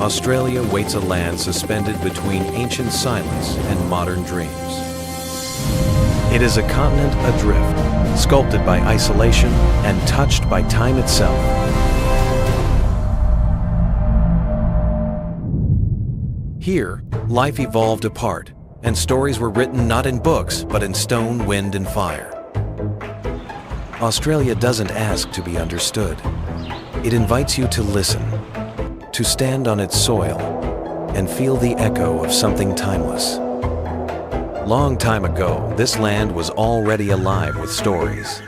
Australia waits a land suspended between ancient silence and modern dreams. It is a continent adrift, sculpted by isolation and touched by time itself. Here, life evolved apart, and stories were written not in books, but in stone, wind, and fire. Australia doesn't ask to be understood. It invites you to listen, to stand on its soil, and feel the echo of something timeless. Long time ago, this land was already alive with stories.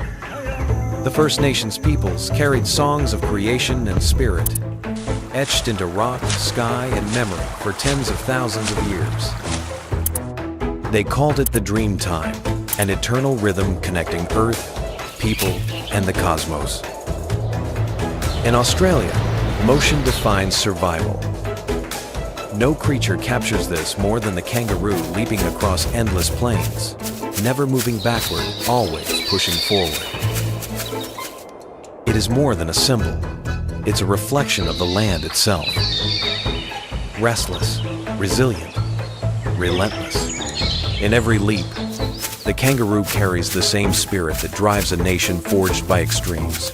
The First Nations peoples carried songs of creation and spirit, etched into rock, sky, and memory for tens of thousands of years. They called it the dream time, an eternal rhythm connecting Earth, people, and the cosmos. In Australia, motion defines survival. No creature captures this more than the kangaroo leaping across endless plains, never moving backward, always pushing forward. It is more than a symbol. It's a reflection of the land itself. Restless, resilient, relentless. In every leap, the kangaroo carries the same spirit that drives a nation forged by extremes.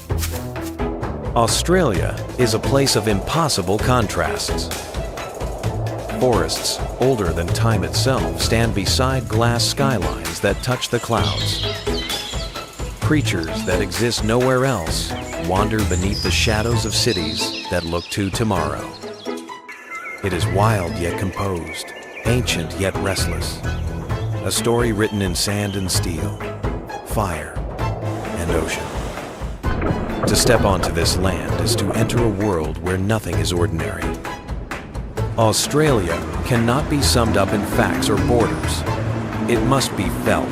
Australia is a place of impossible contrasts. Forests, older than time itself, stand beside glass skylines that touch the clouds. Creatures that exist nowhere else wander beneath the shadows of cities that look to tomorrow. It is wild yet composed, ancient yet restless. A story written in sand and steel, fire and ocean. To step onto this land is to enter a world where nothing is ordinary. Australia cannot be summed up in facts or borders. It must be felt.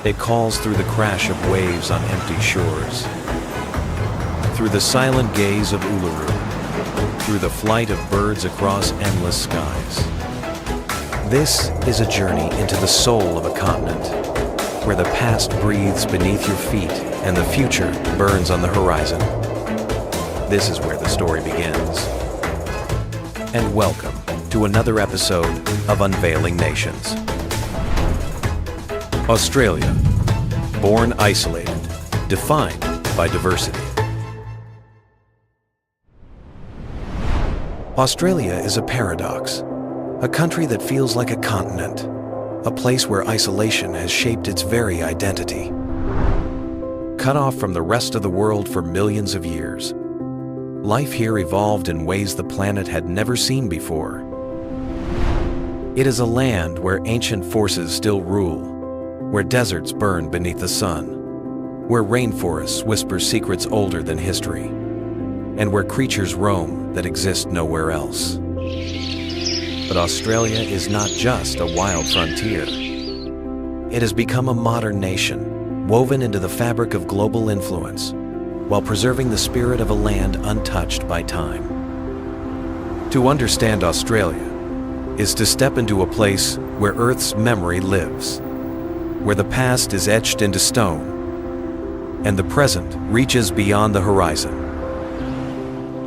It calls through the crash of waves on empty shores, through the silent gaze of Uluru, through the flight of birds across endless skies. This is a journey into the soul of a continent, where the past breathes beneath your feet and the future burns on the horizon. This is where the story begins. And welcome to another episode of Unveiling Nations. Australia, born isolated, defined by diversity. Australia is a paradox, a country that feels like a continent, a place where isolation has shaped its very identity. Cut off from the rest of the world for millions of years, life here evolved in ways the planet had never seen before. It is a land where ancient forces still rule, where deserts burn beneath the sun, where rainforests whisper secrets older than history, and where creatures roam that exist nowhere else. But Australia is not just a wild frontier. It has become a modern nation, woven into the fabric of global influence, while preserving the spirit of a land untouched by time. To understand Australia is to step into a place where Earth's memory lives, where the past is etched into stone, and the present reaches beyond the horizon.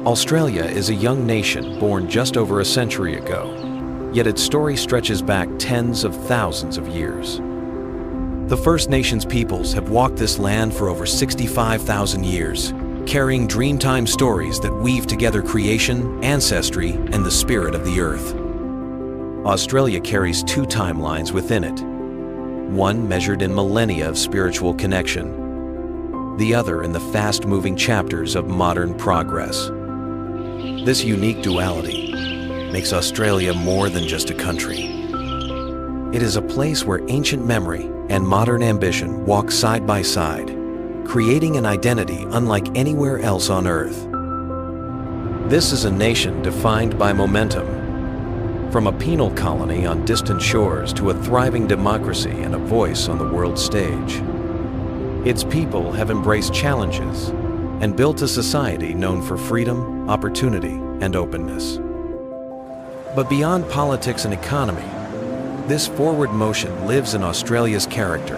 Australia is a young nation born just over a century ago, yet its story stretches back tens of thousands of years. The First Nations peoples have walked this land for over 65,000 years, carrying dreamtime stories that weave together creation, ancestry, and the spirit of the earth. Australia carries two timelines within it, one measured in millennia of spiritual connection, the other in the fast-moving chapters of modern progress. This unique duality makes Australia more than just a country. It is a place where ancient memory and modern ambition walk side by side, creating an identity unlike anywhere else on Earth. This is a nation defined by momentum. From a penal colony on distant shores to a thriving democracy and a voice on the world stage. Its people have embraced challenges and built a society known for freedom, opportunity, and openness. But beyond politics and economy, this forward motion lives in Australia's character,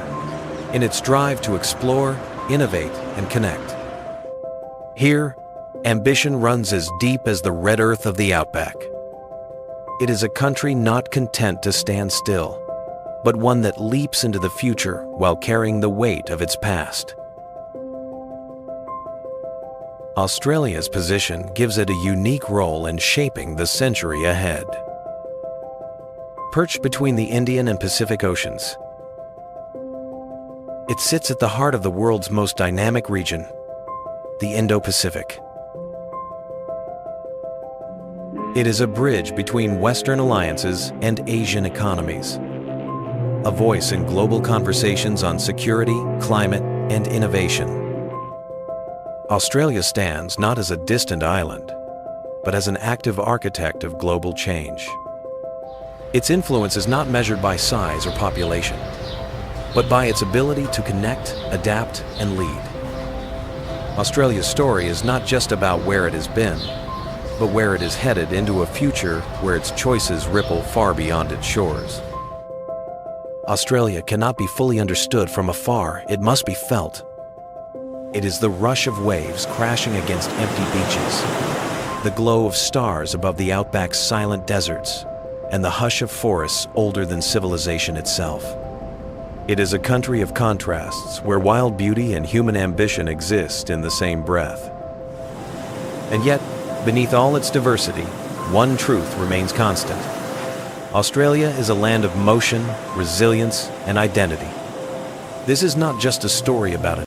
in its drive to explore, innovate, and connect. Here, Ambition runs as deep as the red earth of the Outback. It is a country not content to stand still, but one that leaps into the future while carrying the weight of its past. Australia's position gives it a unique role in shaping the century ahead. Perched between the Indian and Pacific Oceans, it sits at the heart of the world's most dynamic region, the Indo-Pacific. It is a bridge between Western alliances and Asian economies, a voice in global conversations on security, climate, and innovation. Australia stands not as a distant island, but as an active architect of global change. Its influence is not measured by size or population, but by its ability to connect, adapt, and lead. Australia's story is not just about where it has been, but where it is headed into a future where its choices ripple far beyond its shores. Australia cannot be fully understood from afar, it must be felt. It is the rush of waves crashing against empty beaches, the glow of stars above the Outback's silent deserts, and the hush of forests older than civilization itself. It is a country of contrasts where wild beauty and human ambition exist in the same breath. And yet, beneath all its diversity, one truth remains constant. Australia is a land of motion, resilience, and identity. This is not just a story about it.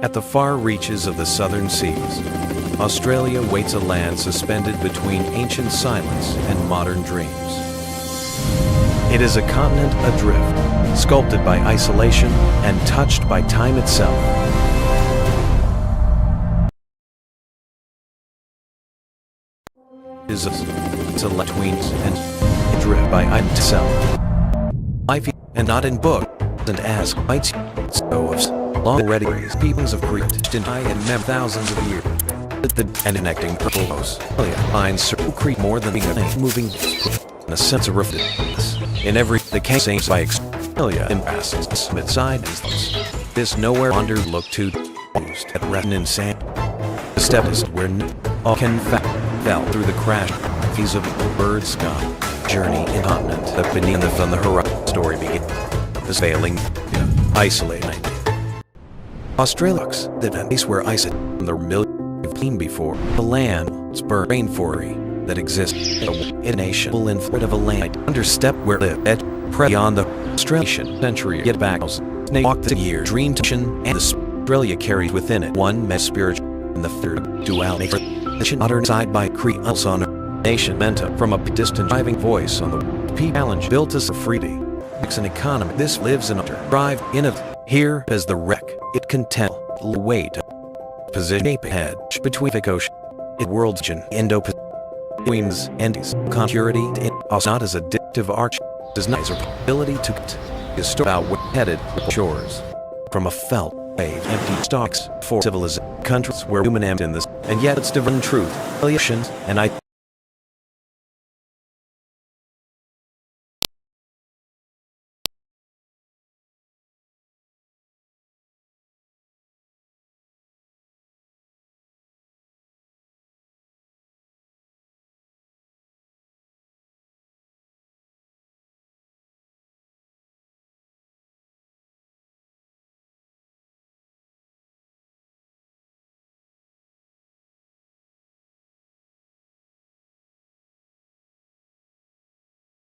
At the far reaches of the southern seas, Australia waits a land suspended between ancient silence and modern dreams. It is a continent adrift, sculpted by isolation and touched by time itself. It is a select wings and adrift by time itself. Life and not in book, and ask bites so of long already peoples of Crete in high and thousands of years. And connecting purples, finds circle Crete more than being a moving and a sense of roughness. In every the case aims by Australia in passes mid-side instance. This nowhere under look to used at Retin in sand. The step is where all can fell through the crash fees of bird sky. Journey in continent that beneath on the horizon story begins. This failing, isolating. Australia's the place where ice from the million of clean before the land spur rainforest that exists in a nation full in foot of a land understep where live edge prey on the Australian century yet back snake walk the year dream tension and the Australia carries within it one met spiritual and the third duality modern side by Crete on a nation meant from a distant driving voice on the P challenge built us a freebie. It's an economy this lives in a drive in it here as the wreck it can tell weight position ape hedge between the ocean it world's Indo-Pacific Queens and security in us not as addictive arch does not our ability to is stored out headed shores from a felt wave empty stocks for civilized countries where human am in this and yet it's divine truth relations and I